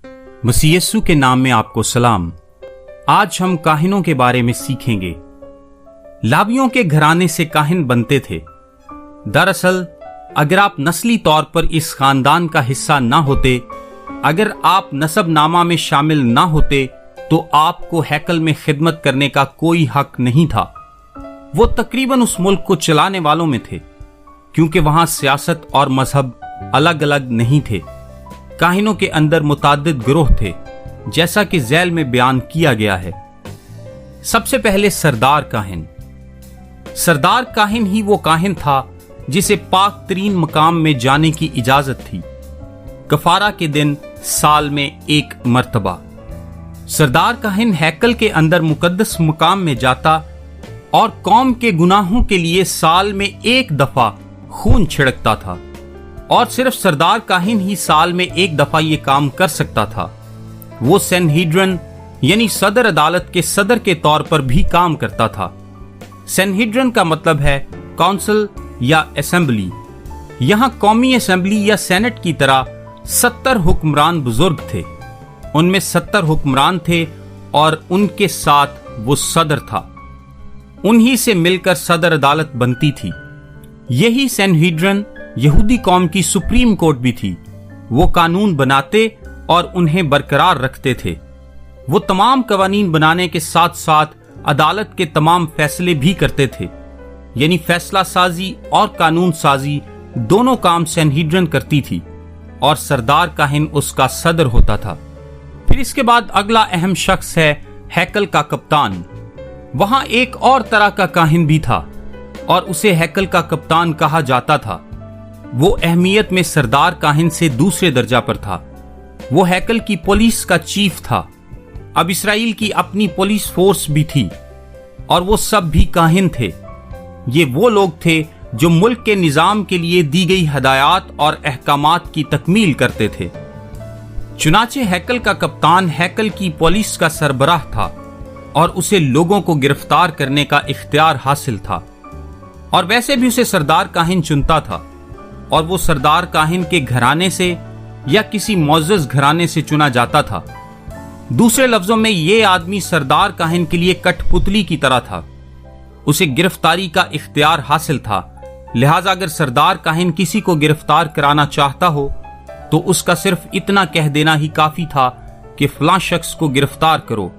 मसीह यीशु के नाम में आपको सलाम। आज हम काहिनों के बारे में सीखेंगे। लावियों के घराने से काहिन बनते थे। दरअसल अगर आप नस्ली तौर पर इस खानदान का हिस्सा ना होते, अगर आप नसबनामा में शामिल ना होते, तो आपको हैकल में खिदमत करने का कोई हक नहीं था। वो तकरीबन उस मुल्क को चलाने वालों में थे, क्योंकि वहां सियासत और मजहब अलग अलग नहीं थे। काहिनों के अंदर मुताद्दिद गिरोह थे, जैसा कि ज़ैल में बयान किया गया है। सबसे पहले सरदार काहिन। सरदार काहिन ही वो काहिन था जिसे पाक तरीन मकाम में जाने की इजाजत थी, कफारा के दिन साल में एक मर्तबा। सरदार काहिन हैकल के अंदर मुकद्दस मकाम में जाता और कौम के गुनाहों के लिए साल में एक दफा खून छिड़कता था, और सिर्फ सरदार काहिन ही साल में एक दफा ये काम कर सकता था। वो सैनहिड्रन यानी सदर अदालत के सदर के तौर पर भी काम करता था। सैनहिड्रन का मतलब है काउंसिल या असेंबली। यहां कौमी असेंबली या सेनेट की तरह 70 हुक्मरान बुजुर्ग थे। उनमें 70 हुक्मरान थे और उनके साथ वो सदर था। उन्हीं से मिलकर सदर अदालत बनती थी। यही सैनहिड्रन यहूदी कौम की सुप्रीम कोर्ट भी थी। वो कानून बनाते और उन्हें बरकरार रखते थे। वो तमाम कवानीन बनाने के साथ साथ अदालत के तमाम फैसले भी करते थे, यानी फैसला साजी और कानून साजी दोनों काम सैनहिड्रन करती थी, और सरदार काहिन उसका सदर होता था। फिर इसके बाद अगला अहम शख्स है हैकल का कप्तान। वहां एक और तरह का काहिन भी था और उसे हैकल का कप्तान कहा जाता था। वो अहमियत में सरदार काहिन से दूसरे दर्जा पर था। वो हैकल की पुलिस का चीफ था। अब इसराइल की अपनी पुलिस फोर्स भी थी और वो सब भी काहिन थे। ये वो लोग थे जो मुल्क के निजाम के लिए दी गई हदायत और अहकामात की तकमील करते थे। चुनाचे हैकल का कप्तान हैकल की पुलिस का सरबराह था और उसे लोगों को गिरफ्तार करने का इख्तियार हासिल था, और वैसे भी उसे सरदार काहिन चुनता था, और वो सरदार काहिन के घराने से या किसी मुअज़्ज़ज़ घराने से चुना जाता था। दूसरे लफ्जों में ये आदमी सरदार काहिन के लिए कठपुतली की तरह था। उसे गिरफ्तारी का इख्तियार हासिल था, लिहाजा अगर सरदार काहिन किसी को गिरफ्तार कराना चाहता हो तो उसका सिर्फ इतना कह देना ही काफी था कि फलां शख्स को गिरफ्तार करो,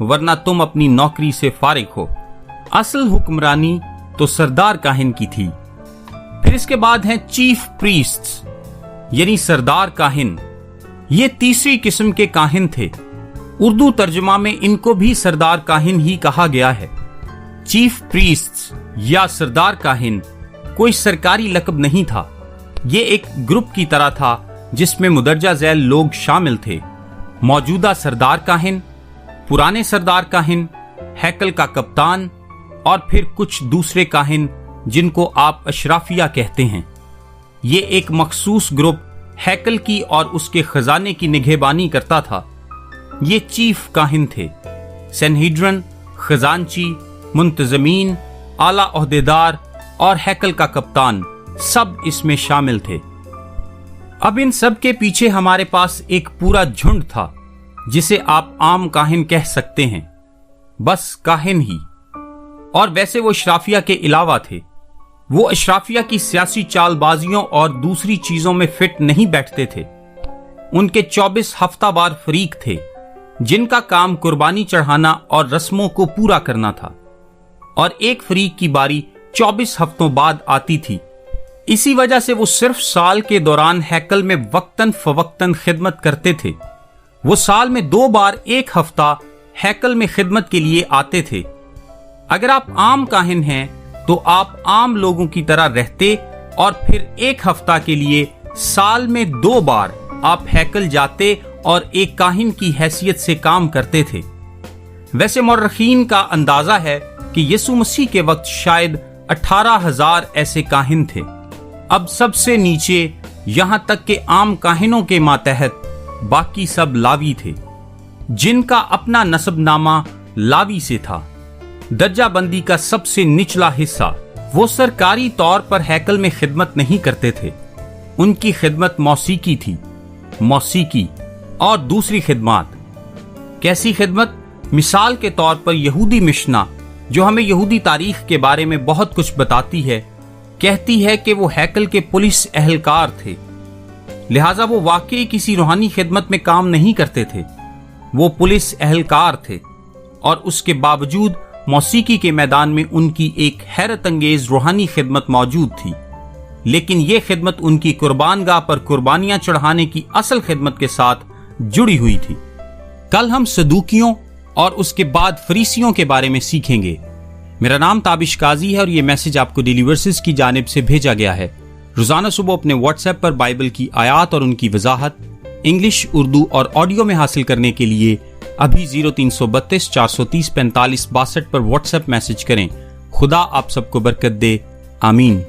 वरना तुम अपनी नौकरी से फारिग हो। असल हुक्मरानी तो सरदार काहिन की थी। फिर इसके बाद हैं चीफ प्रीस्ट्स यानी सरदार काहिन। ये तीसरी किस्म के काहिन थे। उर्दू तर्जुमा में इनको भी सरदार काहिन ही कहा गया है। चीफ प्रीस्ट्स या सरदार काहिन कोई सरकारी लक़ब नहीं था। ये एक ग्रुप की तरह था जिसमें मुदर्जा झैल लोग शामिल थे। मौजूदा सरदार काहिन, पुराने सरदार काहिन, हैकल का कप्तान और फिर कुछ दूसरे काहिन जिनको आप अशराफिया कहते हैं। ये एक मखसूस ग्रुप हैकल की और उसके खजाने की निगहबानी करता था। ये चीफ काहिन थे। सैनहिड्रन, खजानची, मुंतजमीन, आला ओहदेदार और हैकल का कप्तान सब इसमें शामिल थे। अब इन सब के पीछे हमारे पास एक पूरा झुंड था जिसे आप आम काहिन कह सकते हैं, बस काहिन ही। और वैसे वो अशराफिया के अलावा थे। वो अशराफिया की सियासी चालबाजियों और दूसरी चीजों में फिट नहीं बैठते थे। उनके 24 हफ्तावार फरीक थे जिनका काम कुर्बानी चढ़ाना और रस्मों को पूरा करना था, और एक फरीक की बारी 24 हफ्तों बाद आती थी। इसी वजह से वो सिर्फ साल के दौरान हैकल में वक्तन फवक्तन खिदमत करते थे। वो साल में 2 बार 1 हफ्ता हैकल में खिदमत के लिए आते थे। अगर आप आम काहिन हैं तो आप आम लोगों की तरह रहते और फिर 1 हफ्ता के लिए साल में 2 बार आप हैकल जाते और एक काहिन की हैसियत से काम करते थे। वैसे मौरखीन का अंदाजा है कि यीशु मसीह के वक्त शायद 18,000 ऐसे काहिन थे। अब सबसे नीचे यहां तक कि आम काहिनों के मातहत बाकी सब लावी थे, जिनका अपना नसबनामा लावी से था। दर्जा बंदी का सबसे निचला हिस्सा वो सरकारी तौर पर हैकल में खिदमत नहीं करते थे। उनकी खिदमत मौसीकी थी। मौसीकी اور دوسری خدمات. کیسی خدمت؟ مثال کے طور پر یہودی مشنا جو ہمیں یہودی تاریخ کے بارے میں بہت کچھ بتاتی ہے، کہتی ہے کہ وہ ہیکل کے پولیس اہلکار تھے، لہٰذا وہ واقعی کسی روحانی خدمت میں کام نہیں کرتے تھے. وہ پولیس اہلکار تھے اور اس کے باوجود موسیقی کے میدان میں ان کی ایک حیرت انگیز روحانی خدمت موجود تھی، لیکن یہ خدمت ان کی قربان گاہ پر قربانیاں چڑھانے کی اصل خدمت کے ساتھ جڑی ہوئی تھی. کل ہم صدوقیوں اور اس کے بعد فریسیوں کے بارے میں سیکھیں گے. میرا نام تابش قاضی ہے اور یہ میسج آپ کو ڈیلی ورسز کی جانب سے بھیجا گیا ہے. روزانہ صبح اپنے واٹس ایپ پر بائبل کی آیات اور ان کی وضاحت انگلش، اردو اور آڈیو میں حاصل کرنے کے لیے ابھی 0332 430 45 62 پر واٹس ایپ میسج کریں. خدا آپ سب کو برکت دے. آمین.